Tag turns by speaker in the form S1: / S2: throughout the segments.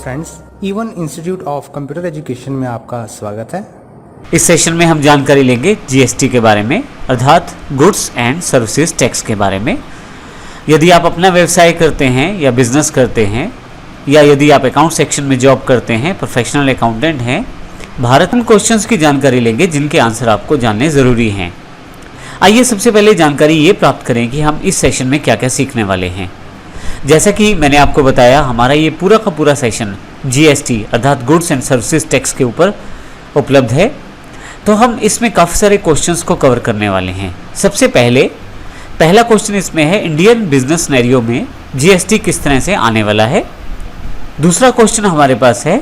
S1: Friends, E1 institute of computer education में आपका स्वागत है।
S2: इस सेशन में हम जानकारी लेंगे जीएसटी के बारे में, अर्थात गुड्स एंड सर्विसेज टैक्स के बारे में। यदि आप अपना व्यवसाय करते हैं या बिजनेस करते हैं, या यदि आप अकाउंट सेक्शन में जॉब करते हैं, प्रोफेशनल अकाउंटेंट हैं, भारत में क्वेश्चंस की जानकारी लेंगे जिनके आंसर आपको जानने ज़रूरी हैं। आइए सबसे पहले जानकारी ये प्राप्त करें कि हम इस सेशन में क्या क्या सीखने वाले हैं। जैसा कि मैंने आपको बताया, हमारा ये पूरा का पूरा सेशन जीएसटी अर्थात गुड्स एंड सर्विसेज टैक्स के ऊपर उपलब्ध है, तो हम इसमें काफ़ी सारे क्वेश्चंस को कवर करने वाले हैं। सबसे पहला क्वेश्चन इसमें है, इंडियन बिजनेस सिनेरियो में जीएसटी किस तरह से आने वाला है। दूसरा क्वेश्चन हमारे पास है,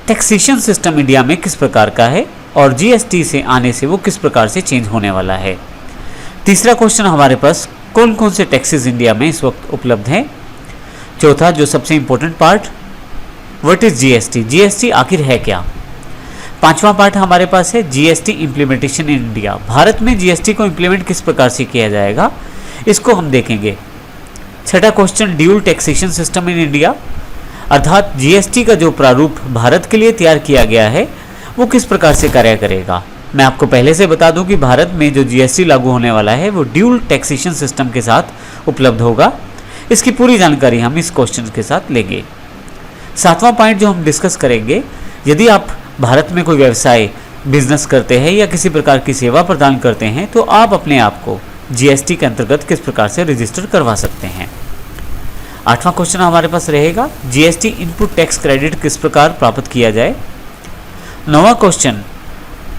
S2: टैक्सेशन सिस्टम इंडिया में किस प्रकार का है और जीएसटी से आने से वो किस प्रकार से चेंज होने वाला है। तीसरा क्वेश्चन हमारे पास, कौन कौन से टैक्सेस इंडिया में इस वक्त उपलब्ध हैं। चौथा, जो सबसे important part, what is GST, GST आखिर है क्या। पांचवा पार्ट हमारे पास है, GST implementation in India, Bharat में जीएसटी को इंप्लीमेंट किस प्रकार से किया जाएगा, इसको हम देखेंगे। छठा question, dual taxation system in India, अर्थात जीएसटी का जो प्रारूप भारत के लिए तैयार किया गया है वो किस प्रकार से कार्य करेगा। मैं आपको पहले से बता दूं कि भारत में जो जीएसटी लागू होने वाला है वो ड्यूल टैक्सेशन सिस्टम के साथ उपलब्ध होगा। इसकी पूरी जानकारी हम इस क्वेश्चन के साथ लेंगे। सातवां पॉइंट जो हम डिस्कस करेंगे, यदि आप भारत में कोई व्यवसाय बिजनेस करते हैं या किसी प्रकार की सेवा प्रदान करते हैं तो आप अपने आप को जीएसटी के अंतर्गत किस प्रकार से रजिस्टर करवा सकते हैं। आठवां क्वेश्चन हमारे पास रहेगा, जीएसटी इनपुट टैक्स क्रेडिट किस प्रकार प्राप्त किया जाए। नौवां क्वेश्चन,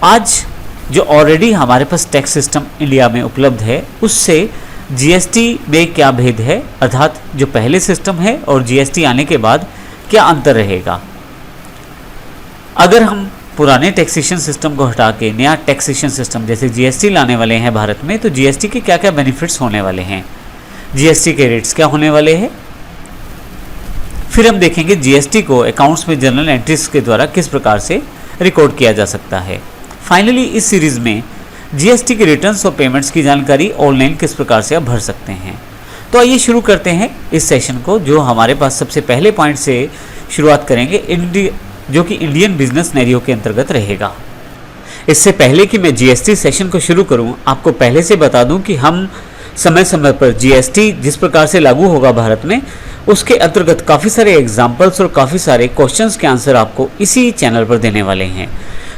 S2: आज जो ऑलरेडी हमारे पास टैक्स सिस्टम इंडिया में उपलब्ध है उससे जीएसटी में क्या भेद है, अर्थात जो पहले सिस्टम है और जीएसटी आने के बाद क्या अंतर रहेगा। अगर हम पुराने टैक्सेशन सिस्टम को हटा के नया टैक्सेशन सिस्टम जैसे जीएसटी लाने वाले हैं भारत में, तो जीएसटी के क्या क्या बेनिफिट्स होने वाले हैं, जीएसटी के रेट्स क्या होने वाले हैं। फिर हम देखेंगे जीएसटी को अकाउंट्स में जर्नल एंट्रीज के द्वारा किस प्रकार से रिकॉर्ड किया जा सकता है। फाइनली इस सीरीज में जीएसटी के रिटर्न्स और पेमेंट्स की जानकारी ऑनलाइन किस प्रकार से आप भर सकते हैं। तो आइए शुरू करते हैं इस सेशन को, जो हमारे पास सबसे पहले पॉइंट से शुरुआत करेंगे, जो कि इंडियन बिजनेस सिनेरियो के अंतर्गत रहेगा। इससे पहले कि मैं जीएसटी सेशन को शुरू करूं, आपको पहले से बता दूं कि हम समय समय पर जीएसटी जिस प्रकार से लागू होगा भारत में, उसके अंतर्गत काफ़ी सारे एग्जाम्पल्स और काफ़ी सारे क्वेश्चंस के आंसर आपको इसी चैनल पर देने वाले हैं।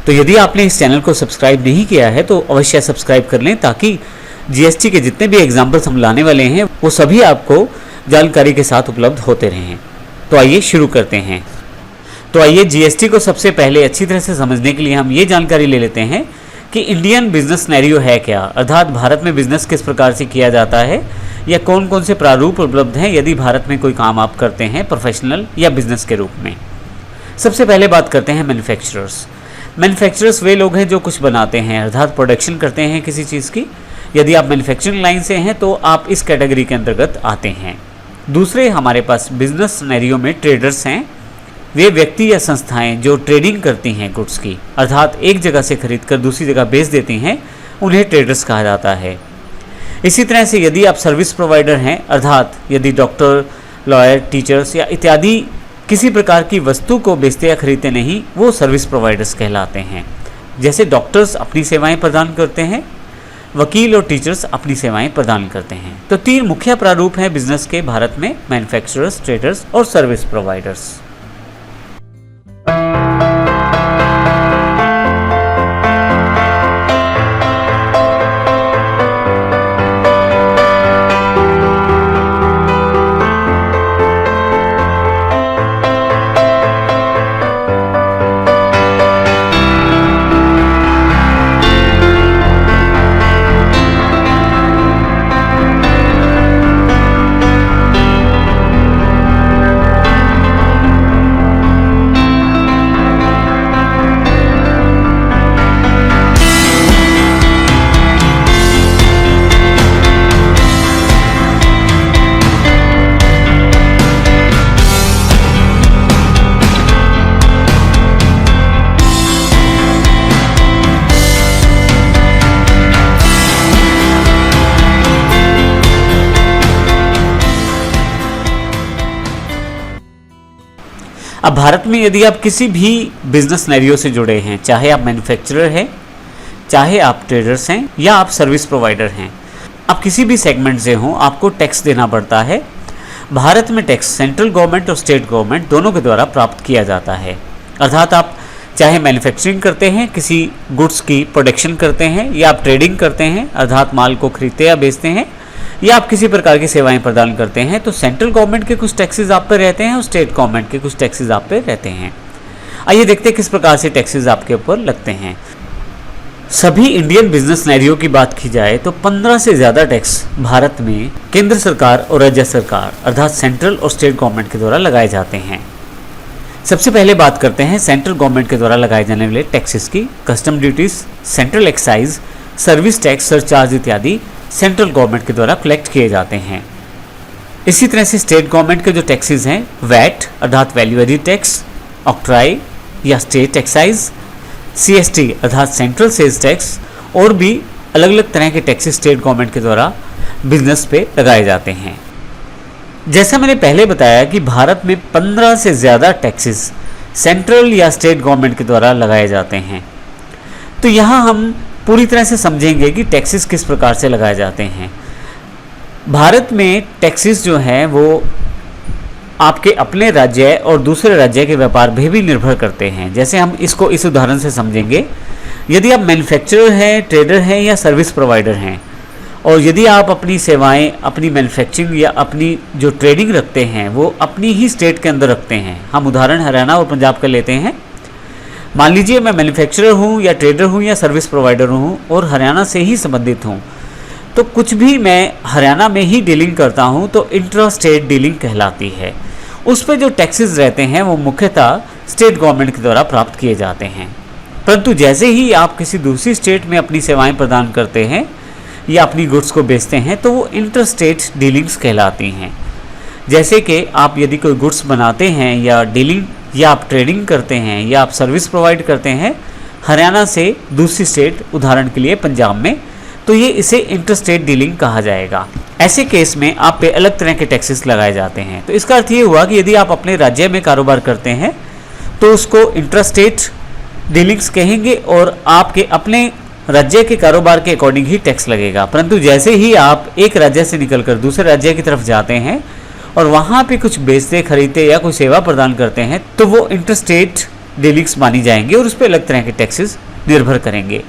S2: तो यदि आपने इस चैनल को सब्सक्राइब नहीं किया है तो अवश्य सब्सक्राइब कर लें, ताकि जीएसटी के जितने भी एग्जाम्पल्स हम लाने वाले हैं वो सभी आपको जानकारी के साथ उपलब्ध होते रहें। तो आइए शुरू करते हैं। तो आइए जीएसटी को सबसे पहले अच्छी तरह से समझने के लिए हम ये जानकारी ले लेते हैं कि इंडियन बिजनेस सिनेरियो है क्या, अर्थात भारत में बिजनेस किस प्रकार से किया जाता है या कौन कौन से प्रारूप उपलब्ध हैं यदि भारत में कोई काम आप करते हैं प्रोफेशनल या बिजनेस के रूप में। सबसे पहले बात करते हैं मैन्युफैक्चरर्स। मैन्युफैक्चरर्स वे लोग हैं जो कुछ बनाते हैं, अर्थात प्रोडक्शन करते हैं किसी चीज़ की। यदि आप मैन्युफैक्चरिंग लाइन से हैं तो आप इस कैटेगरी के अंतर्गत आते हैं। दूसरे हमारे पास बिजनेस सिनेरियो में ट्रेडर्स हैं। वे व्यक्ति या संस्थाएं जो ट्रेडिंग करती हैं गुड्स की, अर्थात एक जगह से खरीद कर दूसरी जगह बेच देती हैं, उन्हें ट्रेडर्स कहा जाता है। इसी तरह से यदि आप सर्विस प्रोवाइडर हैं, अर्थात यदि डॉक्टर, लॉयर, टीचर्स या इत्यादि किसी प्रकार की वस्तु को बेचते या खरीदते नहीं, वो सर्विस प्रोवाइडर्स कहलाते हैं। जैसे डॉक्टर्स अपनी सेवाएं प्रदान करते हैं, वकील और टीचर्स अपनी सेवाएं प्रदान करते हैं। तो तीन मुख्य प्रारूप हैं बिजनेस के भारत में, मैन्युफैक्चरर्स, ट्रेडर्स और सर्विस प्रोवाइडर्स। अब भारत में यदि आप किसी भी बिजनेस सिनेरियो से जुड़े हैं, चाहे आप मैन्युफैक्चरर हैं, चाहे आप ट्रेडर्स हैं या आप सर्विस प्रोवाइडर हैं, आप किसी भी सेगमेंट से हों, आपको टैक्स देना पड़ता है। भारत में टैक्स सेंट्रल गवर्नमेंट और स्टेट गवर्नमेंट दोनों के द्वारा प्राप्त किया जाता है। अर्थात आप चाहे मैन्युफैक्चरिंग करते हैं, किसी गुड्स की प्रोडक्शन करते हैं, या आप ट्रेडिंग करते हैं अर्थात माल को खरीदते या बेचते हैं, या आप किसी प्रकार की सेवाएं प्रदान करते हैं, तो सेंट्रल गवर्नमेंट के कुछ टैक्सेस आप पे रहते हैं और स्टेट गवर्नमेंट के कुछ टैक्सेस आप पे रहते हैं। आइए देखते हैं किस प्रकार से टैक्सेस आपके ऊपर लगते हैं। सभी इंडियन बिजनेस सिनेरियो की बात की जाए तो 15 से ज़्यादा टैक्स भारत में केंद्र सरकार और राज्य सरकार अर्थात सेंट्रल और स्टेट गवर्नमेंट के द्वारा लगाए जाते हैं। सबसे पहले बात करते हैं सेंट्रल गवर्नमेंट के द्वारा लगाए जाने वाले टैक्सेस की। Custom duties, central excise, service tax, surcharge इत्यादि सेंट्रल गवर्नमेंट के द्वारा कलेक्ट किए जाते हैं। इसी तरह से स्टेट गवर्नमेंट के जो टैक्सेस हैं, वैट अर्थात वैल्यू एडिड टैक्स, ऑक्ट्राई या स्टेट एक्साइज, CST अर्थात सेंट्रल सेल्स टैक्स, और भी अलग अलग तरह के टैक्सेस स्टेट गवर्नमेंट के द्वारा बिजनेस पे लगाए जाते हैं। जैसा मैंने पहले बताया कि भारत में 15 से ज़्यादा टैक्सेस सेंट्रल या स्टेट गवर्नमेंट के द्वारा लगाए जाते हैं। तो यहाँ हम पूरी तरह से समझेंगे कि टैक्सेस किस प्रकार से लगाए जाते हैं। भारत में टैक्सेस जो हैं वो आपके अपने राज्य और दूसरे राज्य के व्यापार पे भी निर्भर करते हैं। जैसे हम इसको इस उदाहरण से समझेंगे, यदि आप मैन्युफैक्चरर हैं, ट्रेडर हैं या सर्विस प्रोवाइडर हैं, और यदि आप अपनी सेवाएं, अपनी मैन्युफैक्चरिंग या अपनी जो ट्रेडिंग रखते हैं वो अपनी ही स्टेट के अंदर रखते हैं। हम उदाहरण हरियाणा और पंजाब का लेते हैं। मान लीजिए मैं मैन्युफैक्चरर हूँ या ट्रेडर हूँ या सर्विस प्रोवाइडर हूँ और हरियाणा से ही संबंधित हूँ, तो कुछ भी मैं हरियाणा में ही डीलिंग करता हूँ तो इंट्रा स्टेट डीलिंग कहलाती है। उस पर जो टैक्सेस रहते हैं वो मुख्यतः स्टेट गवर्नमेंट के द्वारा प्राप्त किए जाते हैं। परंतु जैसे ही आप किसी दूसरी स्टेट में अपनी सेवाएं प्रदान करते हैं या अपनी गुड्स को बेचते हैं तो वो इंटर स्टेट डीलिंग्स कहलाती हैं। जैसे कि आप यदि कोई गुड्स बनाते हैं या डीलिंग या आप ट्रेडिंग करते हैं या आप सर्विस प्रोवाइड करते हैं हरियाणा से दूसरी स्टेट, उदाहरण के लिए पंजाब में, तो ये इसे इंटर स्टेट डीलिंग कहा जाएगा। ऐसे केस में आप पे अलग तरह के टैक्सेस लगाए जाते हैं। तो इसका अर्थ ये हुआ कि यदि आप अपने राज्य में कारोबार करते हैं तो उसको इंटर स्टेट डीलिंग्स कहेंगे और आपके अपने राज्य के कारोबार के अकॉर्डिंग ही टैक्स लगेगा। परंतु जैसे ही आप एक राज्य से निकलकर दूसरे राज्य की तरफ जाते हैं और वहाँ पे कुछ बेचते, खरीदते या कोई सेवा प्रदान करते हैं तो वो इंटरस्टेट डीलिंग्स मानी जाएंगी और उस पर अलग तरह के टैक्सेस निर्भर करेंगे।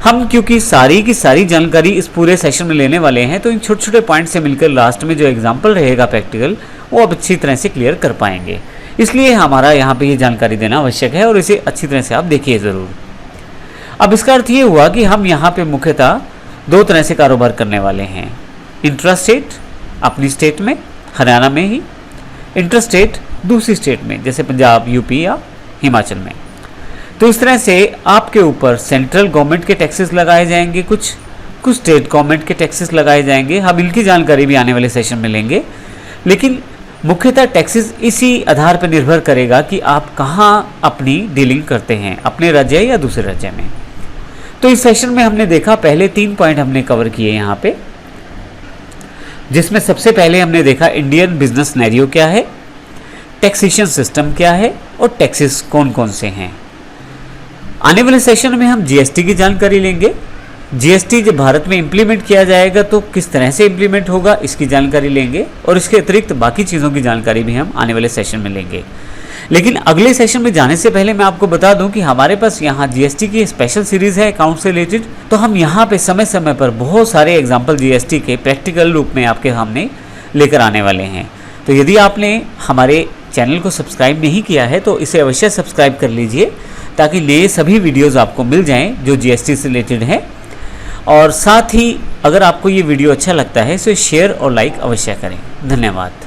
S2: हम क्योंकि सारी की सारी जानकारी इस पूरे सेशन में लेने वाले हैं तो इन छोटे छोटे पॉइंट से मिलकर लास्ट में जो एग्जाम्पल रहेगा प्रैक्टिकल, वो आप अच्छी तरह से क्लियर कर पाएंगे। इसलिए हमारा यहाँ पे ये जानकारी देना आवश्यक है और इसे अच्छी तरह से आप देखिए ज़रूर। अब इसका अर्थ ये हुआ कि हम यहाँ पे मुख्यतः दो तरह से कारोबार करने वाले हैं। इंट्रा स्टेट अपनी स्टेट में, हरियाणा में ही, इंटर स्टेट दूसरी स्टेट में जैसे पंजाब, यूपी या हिमाचल में। तो इस तरह से आपके ऊपर सेंट्रल गवर्नमेंट के टैक्सेस लगाए जाएंगे, कुछ स्टेट गवर्नमेंट के टैक्सेस लगाए जाएंगे। हम इनकी जानकारी भी आने वाले सेशन में लेंगे, लेकिन मुख्यतः टैक्सेस इसी आधार पर निर्भर करेगा कि आप कहाँ अपनी डीलिंग करते हैं, अपने राज्य या दूसरे राज्य में। तो इस सेशन में हमने देखा, पहले 3 पॉइंट हमने कवर किए यहाँ पे, जिसमें सबसे पहले हमने देखा इंडियन बिजनेस सिनेरियो क्या है, टैक्सेशन सिस्टम क्या है और टैक्सेस कौन कौन से हैं। आने वाले सेशन में हम जीएसटी की जानकारी लेंगे। जीएसटी जब भारत में इम्प्लीमेंट किया जाएगा तो किस तरह से इम्प्लीमेंट होगा इसकी जानकारी लेंगे, और इसके अतिरिक्त बाकी चीज़ों की जानकारी भी हम आने वाले सेशन में लेंगे। लेकिन अगले सेशन में जाने से पहले मैं आपको बता दूं कि हमारे पास यहाँ जीएसटी की स्पेशल सीरीज़ है अकाउंट से रिलेटेड। तो हम यहाँ पे समय समय पर बहुत सारे एग्जाम्पल जीएसटी के प्रैक्टिकल रूप में आपके सामने लेकर आने वाले हैं। तो यदि आपने हमारे चैनल को सब्सक्राइब नहीं किया है तो इसे अवश्य सब्सक्राइब कर लीजिए, ताकि नए सभी वीडियोज़ आपको मिल जाएँ जो जीएसटी से रिलेटेड है। और साथ ही अगर आपको ये वीडियो अच्छा लगता है तो शेयर और लाइक अवश्य करें। धन्यवाद।